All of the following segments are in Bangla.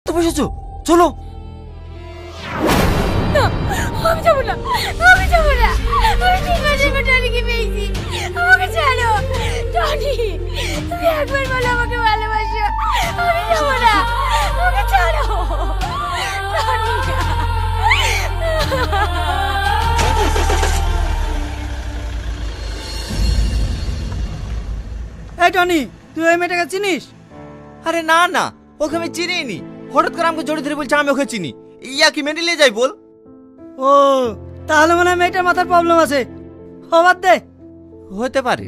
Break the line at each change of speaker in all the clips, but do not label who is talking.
ডাকতে বসেছো, চলো।
না, আমি যাবো না, আমি যাবো না। আমি ঠিক আছে, টনিকে পেয়েছি। আমাকে ছাড়ো টনি, তুমি একবার বলো আমাকে ভালোবাসো। আমি যাবো না, আমাকে ছাড়ো টনি।
এই টনি, তুই ওই মেয়েটাকে চিনিস?
আরে না না, ওকে আমি চিনিই নি। হঠাৎ করে আমাকে জড়িয়ে ধরে বলছে আমি ওকে চিনি। ইয়া কি মেনে নিয়ে যাই বল?
ও, তাহলে মনে হয় মেয়েটার মাথার প্রবলেম আছে। খবর দে।
হতে পারে।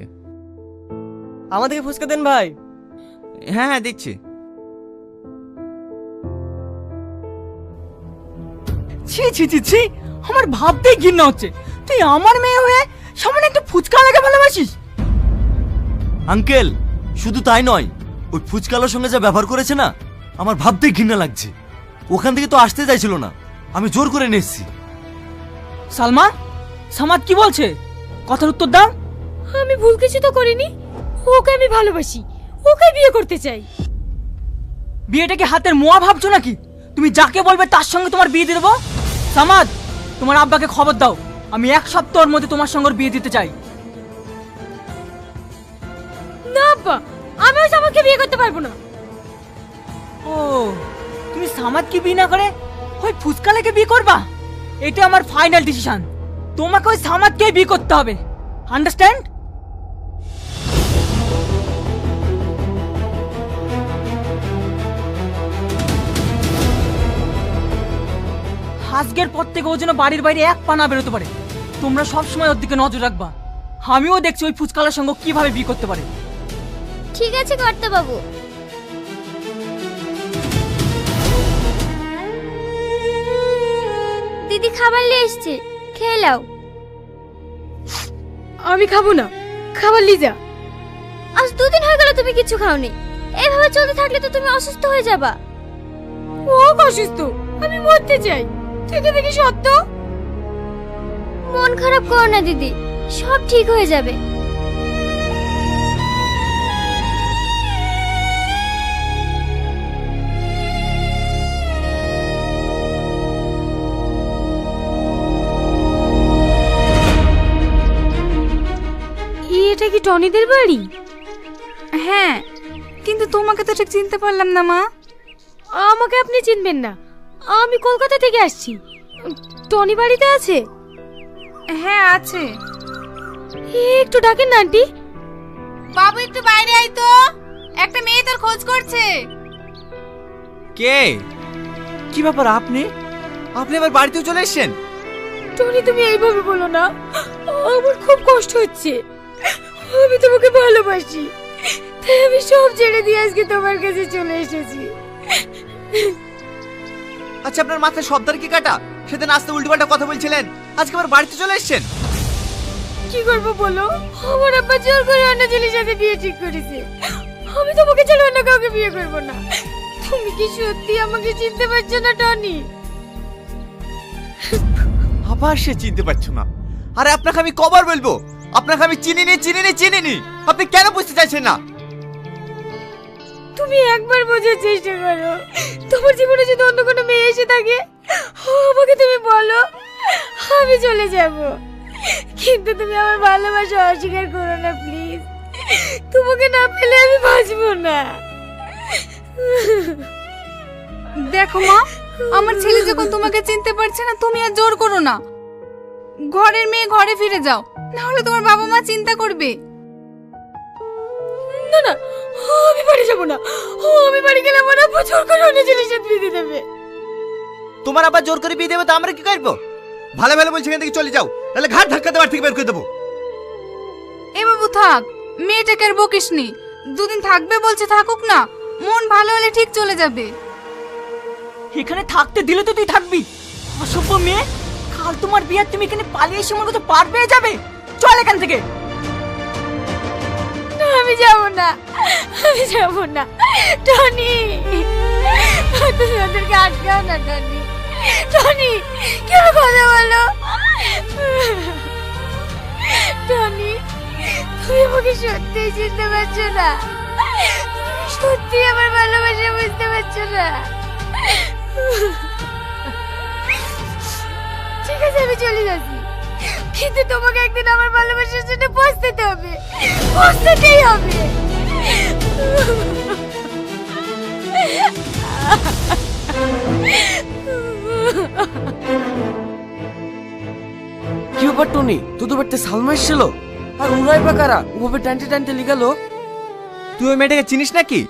আমাদেরকে ফুচকা দেন ভাই।
হ্যাঁ হ্যাঁ দিচ্ছি।
ছি ছি ছি ছি, আমার ভাবতেই ঘৃণা হচ্ছে। তুই আমার মেয়ে হয়ে সামনে একটা ফুচকা লাগে ভালোবাসিস?
আঙ্কেল, শুধু তাই নয়, ওই ফুচকালোর সঙ্গে যা ব্যবহার করেছে না, আমার ভাবতেই ঘৃণা লাগছে। ওখান থেকে তো আসতে চাইছিল না, আমি জোর করে নিয়ে এসেছি।
সালমা, সামাদ কি বলছে? কথার উত্তর দাও।
আমি ভুল কিছু তো করিনি। ওকে আমি ভালোবাসি, ওকে বিয়ে করতে চাই।
বিয়েটাকে হাতের মোয়া ভাবছো নাকি? তুমি যাকে বলবে তার সঙ্গে তোমার বিয়ে দিয়ে দেবো। সামাদ, তোমার আব্বাকে খবর দাও, আমি 1 সপ্তাহের মধ্যে তোমার সঙ্গে ওর বিয়ে দিতে চাই।
না আব্বা, আমি ওই সামাদকে বিয়ে করতে পারবো না।
ও, তুমি সামাদকে বিয়ে না করে ওই ফুচকালাকে বিয়ে করবা? এটা আমার ফাইনাল ডিসিশন। তোমাকে ওই সামাদকে বিয়ে করতে হবে, আন্ডারস্ট্যান্ড? আজকের পর থেকে ও যেন বাড়ির বাইরে এক পা না বেরোতে পারে। তোমরা সব সময় ওর দিকে নজর রাখবা। আমিও দেখছি ওই ফুচকালার সঙ্গে কিভাবে বিয়ে করতে পারে।
ঠিক আছে কর্তা বাবু। দিদি খাবার নিয়ে এসেছে, খেয়ে নাও। আমি খাবো না, খাবার নিয়ে যা। আজ 2 দিন হয়ে গেল তুমি কিছু খাওনি। এভাবে চলতে থাকলে তো তুমি অসুস্থ হয়ে যাবা। ও অসুস্থ? আমি মরতে চাই। থেকে দেখি সত্য। মন খারাপ করো না দিদি, সব ঠিক হয়ে যাবে। এটা কি টনিদের বাড়ি?
হ্যাঁ, কিন্তু তোমাকে তো ঠিক চিনতে পারলাম না মা।
আমাকে আপনি চিনবেন না, আমি কলকাতা থেকে আসছি। টনি বাড়িতে আছে?
হ্যাঁ আছে।
একটু ডাকেন না আন্টি।
বাবু একটু বাইরে আয় তো, একটা মেয়ে তোর খোঁজ করছে।
কে? কি ব্যাপার, আপনি আপনি আবার বাড়িতেও চলে এসেছেন?
টনি তুমি এইভাবে বলো না, আমার খুব কষ্ট হচ্ছে। আমি তোমাকে ভালোবাসি, তাই আমি সব ছেড়ে দিয়ে আজকে তোমার কাছে চলে এসেছি।
আচ্ছা, আপনার মাথায় শব্দের কি কাটা? সেদিন আসতে উল্টোপাল্টা কথা বলছিলেন, আজকে আবার বাড়িতে চলে এসেছেন।
কি করবো বলো, আমার আব্বা জোর করে অন্য ছেলের সাথে বিয়ে ঠিক করেছে। আমি তোমাকে ছাড়া অন্য কাউকে বিয়ে করবো না। তুমি কি সত্যি আমাকে চিনতে পারছো না টনি?
আবার সে চিনতে পারছো না? আরে আপনাকে আমি কবার বলবো, আপনাকে আমি চিনিনি। আপনি কেন বুঝতে চাইছেন না?
তুমি একবার বোঝার চেষ্টা করো। তোমার জীবনে যদি অন্য কোনো মেয়ে এসে থাকে, আমাকে তুমি বলো, আমি চলে যাব। কিন্তু তুমি আমার ভালোবাসা অস্বীকার করো না প্লিজ। তোমাকে না পেলে আমি বাঁচবো না।
দেখো মা, আমার ছেলে যখন তোমাকে চিনতে পারছে না, তুমি আর জোর করো না। ঘরের মেয়ে ঘরে ফিরে যাও, না হলে তোমার বাবা মা চিন্তা করবে।
না না, আমি বাড়ি যাবো না। আমি বাড়ি গেলে আমার আব্বা জোর করে অন্য ছেলের সাথে বিয়ে দিয়ে দেবে।
তোমার আবার জোর করে বিয়ে দেবে তো আমরা কি করবো? ভালো ভালো বলছি এখান থেকে চলে যাও, তাহলে ঘাট ধাক্কা দেওয়ার থেকে বের করে দেবো।
এ বাবু থাক, মেয়েটাকে আর বকিসনি। 2 দিন থাকবে বলছে, থাকুক না, মন ভালো হলে ঠিক চলে যাবে।
এখানে থাকতে দিলে তো তুই থাকবি, অসভ্য মেয়ে। কাল তোমার বিয়ে, তুমি এখানে পালিয়ে এসে আমার কাছে পার পেয়ে যাবে। চল এখান থেকে।
আমি যাব না, আমি যাব না টনি। তুমি ওদেরকে আটকাও না টনি। টনি কেন কথা বলো? টনি, তুমি আমাকে সত্যি চিনতে পারছো না? তুমি সত্যি আমার ভালোবাসা বুঝতে পারছো না? ঠিক আছে আমি চলে যাচ্ছি, কিন্তু তোমাকে একদিন আমার ভালোবাসার জন্য পস্তাতে হবে, পস্তাতেই হবে।
কি ব্যাপার টনি, তোদের বাড়িতে সালমা এসেছিল? আর উড়াই বা কারা ওভাবে টানতে টানতে লিগালো?
তুই ওই মেয়েটাকে চিনিস নাকি?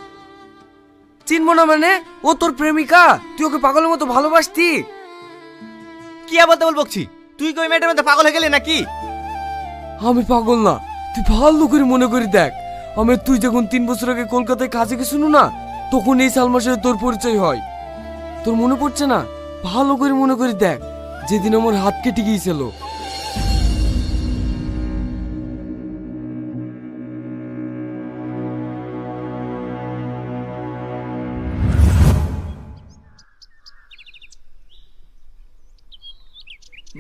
চিনবো না মানে? ও তোর প্রেমিকা, তুই ওকে পাগলের মতো ভালোবাসতি।
কি আবার বল বকছি? তুই কি ওই মেয়েটার মধ্যে পাগল হয়ে গেলি নাকি?
আমি পাগল না, তুই ভালো করে মনে করে দেখ। তুই যখন 3 বছর আগে কলকাতায় কাজে গেছিল না, তখন এই সালমার সাথে তোর পরিচয় হয়। তোর মনে পড়ছে না? ভালো করে মনে করে দেখ, যেদিন আমার হাত কেটে গিয়েছিল।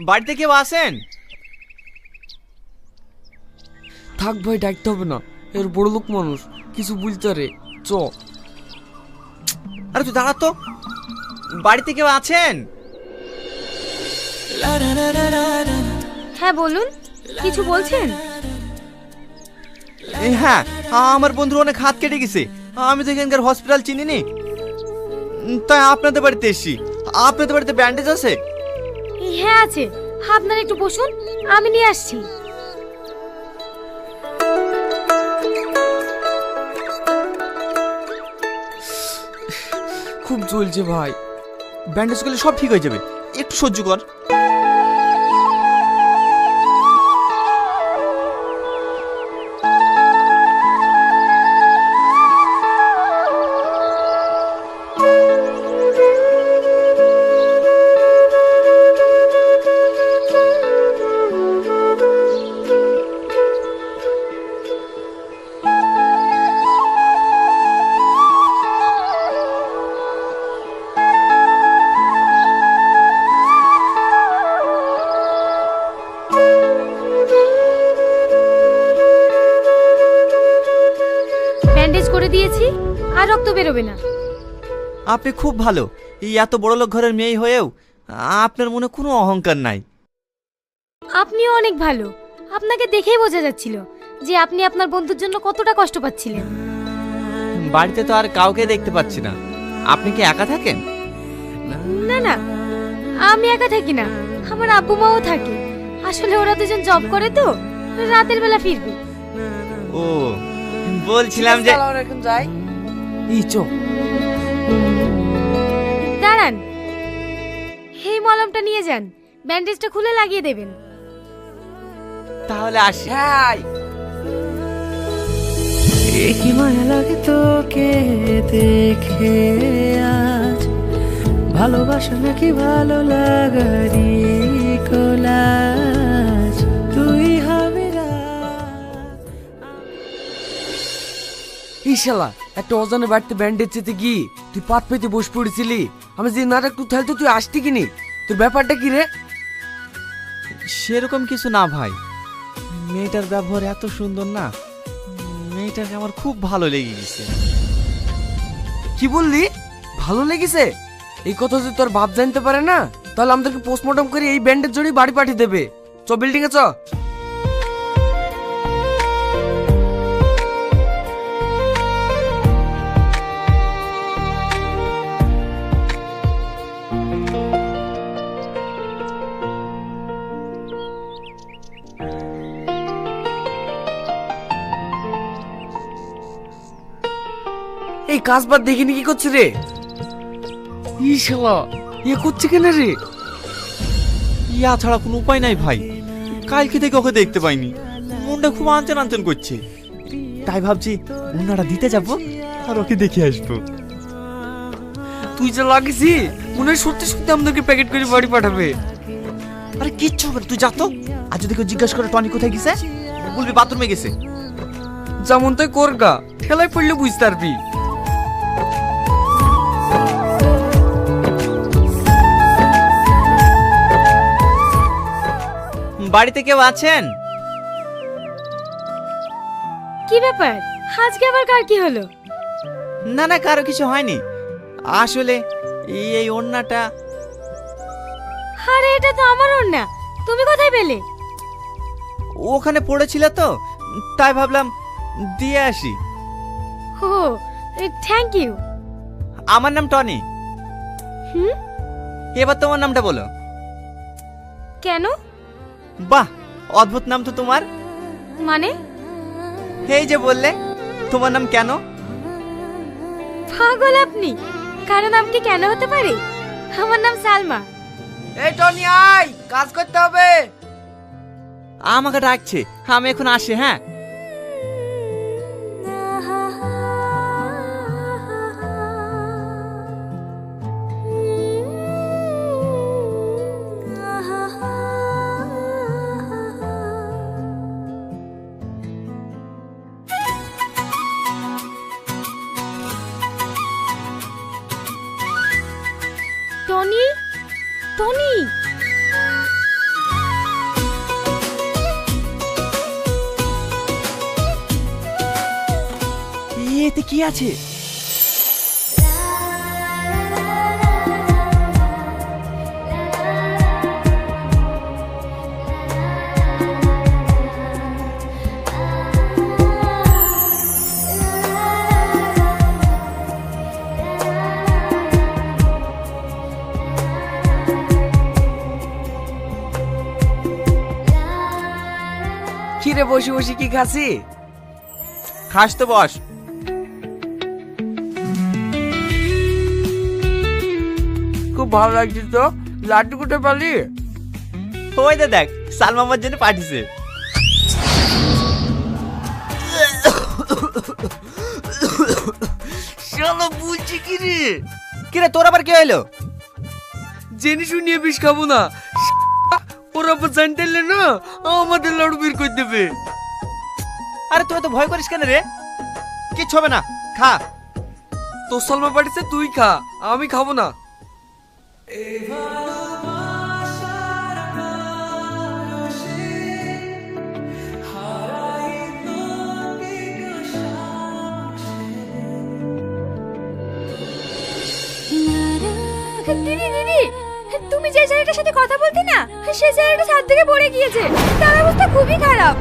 বাড়িতে কেউ আসেন?
থাক ভাই, ডাকতে হবে না, এর বড় লোক মানুষ, কিছু বুঝতে রে। চ।
আরে তুই দাঁড়া তো, বাড়িতে কেউ আছেন?
হ্যাঁ বলুন, কিছু বলছেন?
হ্যাঁ, আমার বন্ধুর অনেক হাত কেটে গেছে, আমি তো এখানকার হসপিটাল চিনি নি, তাই আপনাদের বাড়িতে এসেছি। আপনাদের বাড়িতে ব্যান্ডেজ আছে?
হ্যাঁ আছে, আপনারা একটু বসুন, আমি নিয়ে আসছি।
খুব জ্বলছে ভাই।
ব্যান্ডেজ করলে সব ঠিক হয়ে যাবে, একটু সহ্য কর।
ব্যান্ডেজ করে দিয়েছি, আর রক্ত বেরোবে না।
আপনি খুব ভালো, এই এত বড় লোক ঘরের মেয়ে হয়েও আপনার মনে কোনো অহংকার নাই।
আপনিও অনেক ভালো, আপনাকে দেখেই বোঝা যাচ্ছিল যে আপনি আপনার বন্ধুর জন্য কতটা কষ্ট পাচ্ছিলেন।
বাড়িতে তো আর কাউকে দেখতে পাচ্ছি না, আপনি কি একা থাকেন?
না না, আমি একা থাকি না, আমার আব্বু মাও থাকে। আসলে ওরা দুজন জব করে তো, রাতের বেলা ফিরবে।
ও, বলছিলাম যে
এখন যাই। এই চ।
দাঁড়ান, এই মলমটা নিয়ে যান, ব্যান্ডেজটা খুলে লাগিয়ে দেবেন।
তাহলে আসি।
হ্যাঁ।
কি মায়া লাগে তোকে দেখে আজ, ভালোবাসা নাকি ভালো লাগারি কোলাজ, তুই হবে
শালা, একটা অজানে বাড়িতে ব্যান্ডেজ চেতে গিয়ে তুই পাত পেতে বসে পড়েছিলি। আমি যে নাটক তুই থাকতো, তুই আসতি কিনি? তোর ব্যাপারটা কি রে?
সেরকম কিছু না ভাই, মেয়েটার ব্যবহার এত সুন্দর না, মেয়েটাকে আমার খুব ভালো লেগে গেছে।
কি বললি? ভালো লেগেছে? এই কথা যদি তোর বাপ জানতে পারে না, তাহলে আমাদেরকে পোস্টমর্টম করে এই ব্যান্ডেজ জড়িয়ে বাড়ি পাঠিয়ে দেবে। চ বিল্ডিং এ চ। এই কাজ বাদ দেখিনি কি করছে রে? ই শালা, এ করছে কেন রে?
ইয়া ছাড়া কোনো উপায় নাই ভাই, কালকে থেকে ওকে দেখতে পাইনি, মনটা খুব আনচান আনচান করছে, তাই ভাবছি ওনারা দিতে যাবো আর ওকে দেখে আসবো।
তুই যা লাগিসি, মনে হয় সত্যি সত্যি আমাদেরকে প্যাকেট করে বাড়ি পাঠাবে।
আরে কিচ্ছু হবে না, তুই যা তো। আর যদি কেউ জিজ্ঞাসা করে টনি কোথায় গেছে, বলবি বাথরুমে গেছে।
যেমন তাই করগা, ঠেলায় পড়লে বুঝতে পারবি।
বাড়িতে কেউ আছেন?
কি ব্যাপার, আজকে আবার কার কি হলো?
না না, কারো কিছু হয়নি, আসলে এই ওড়নাটা।
আরে এটা তো আমার ওড়না, তুমি কোথায় পেলে?
ওখানে পড়েছিল তো, তাই ভাবলাম দিয়ে আসি।
ও থ্যাংক ইউ।
আমার নাম টনি।
হুম?
এবার তোমার নামটা বলো।
কেন?
বাহ, অদ্ভুত নাম তো তোমার।
মানে?
এই যে বললে তোমার নাম কেন।
পাগল আপনি, কারণ আপনি কেন হতে পারে? আমার নাম সালমা।
এই টনি আয়, কাজ করতে হবে।
আমাকে ডাকছে, আমি এখন আসি। হ্যাঁ,
টনি, টনি।
এতে কি আছে?
কিরে বসে বসে কি খাসি?
খাস তো বস।
খুব ভালো লাগছে তো। লাড্ডু কোথায় পালি?
ওই দে দেখ, সালমা আমার জন্য পাঠিয়েছে।
শালা বলছি কি রে?
কিরে তোর আবার কি হইলো?
জেনে শুনিয়ে বিষ খাবো না। ওরা আবার জানতেলে না আমাদের লাড়ু বের করে দেবে।
আরে তুই তো ভয় করিস কেন রে? কিচ্ছু হবে না, খা।
তোর সালমা পাঠিয়েছে, তুই খা, আমি খাবো না।
দিদি দিদি, তুমি যে ছেলেটার সাথে কথা বলতে না, সেই ছেলেটা ছাদ থেকে পড়ে গিয়েছে, তার অবস্থা খুবই খারাপ।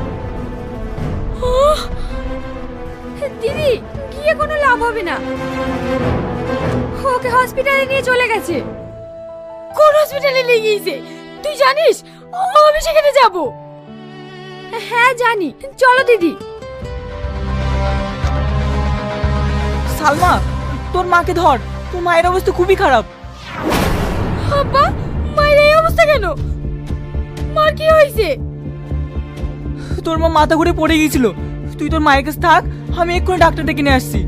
দিদি, গিয়ে কোনো লাভ হবে না, ওকে হসপিটালে নিয়ে চলে গেছে। কোন হসপিটালে নিয়ে গিয়েছে তুই জানিস? আমি সেখানে যাব। হ্যাঁ জানি, চলো দিদি।
সালমা, তোর মাকে ধর, তোর মায়ের অবস্থা খুবই খারাপ।
আব্বা, মায়ের এই অবস্থা কেন? মার কি হয়েছে?
তোর মা মাথা ঘুরে পড়ে গিয়েছিল। তুই তোর মায়ের কাছে থাক, আমি এক্ষুনি ডাক্তার ডেকে নিয়ে আসছি।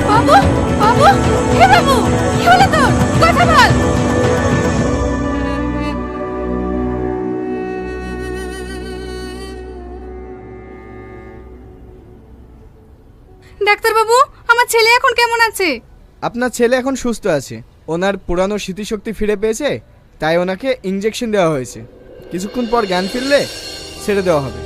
বাবু, বাবু, হে বাবু, কি হলো তোর? কথা বল।
ডাক্তারবাবু, আমার ছেলে এখন কেমন আছে?
আপনার ছেলে এখন সুস্থ আছে। ওনার পুরানো স্মৃতিশক্তি ফিরে পেয়েছে, তাই ওনাকে ইঞ্জেকশন দেওয়া হয়েছে। কিছুক্ষণ পর জ্ঞান ফিরলে ছেড়ে দেওয়া হবে।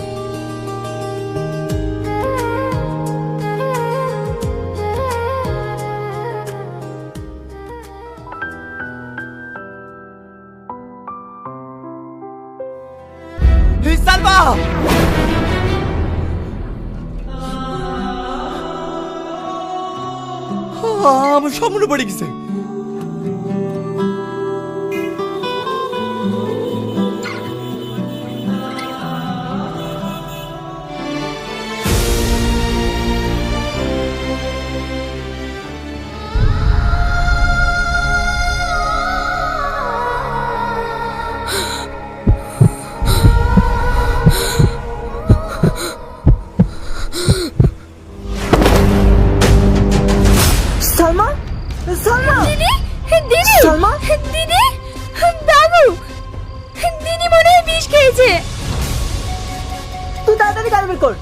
সালমা, আমার সামনে পড়ে গেছে।
সালমা, সালমা,
দিদি, দিদি,
সালমা?
দিদি, বাবু, দিদি মনে হয় বিষ খেয়েছে।
তুই তাড়াতাড়ি গাড়ি বের কর।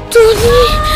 টনি